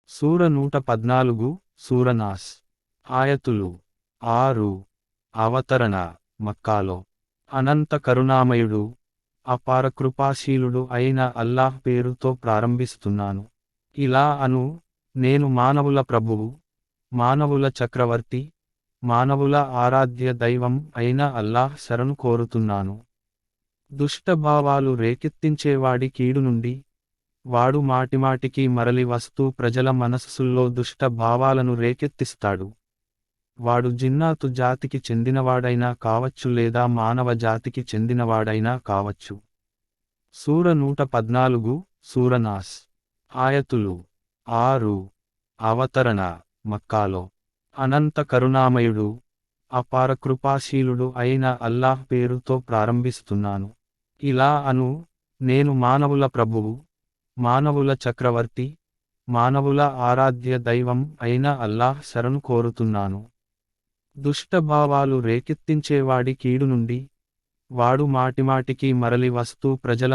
సూర 114 సూర నాస్. ఆయతులు 6. అవతరణ మక్కాలో. అనంత కరుణామయుడు, అపార కృపాశీలుడు అయిన అల్లాహ్ పేరుతో ప్రారంభిస్తున్నాను. ఇలా అను, నేను మానవుల ప్రభువు, మానవుల చక్రవర్తి, మానవుల ఆరాధ్య దైవం అయిన అల్లాహ్ శరణు కోరుతున్నాను. దుష్టభావాలు రేకెత్తించేవాడి కీడు నుండి, వాడు మాటిమాటికి మరలి వస్తూ ప్రజల మనస్సుల్లో దుష్ట భావాలను రేకెత్తిస్తాడు. వాడు జిన్నాతు జాతికి చెందినవాడైనా కావచ్చు లేదా మానవ జాతికి చెందినవాడైనా కావచ్చు. సూర 114 సూర నాస్. ఆయతులు 6. అవతరణ మక్కాలో. అనంత కరుణామయుడు, అపార కృపాశీలుడు అయిన అల్లాహ్ పేరుతో ప్రారంభిస్తున్నాను. ఇలా అను, నేను మానవుల ప్రభువు, మానవుల చక్రవర్తి, మానవుల ఆరాధ్య దైవం అయిన అల్లాహ్ శరణు కోరుతున్నాను. దుష్టభావాలు రేకెత్తించేవాడి కీడు నుండి, వాడు మాటిమాటికి మరలి వస్తూ ప్రజల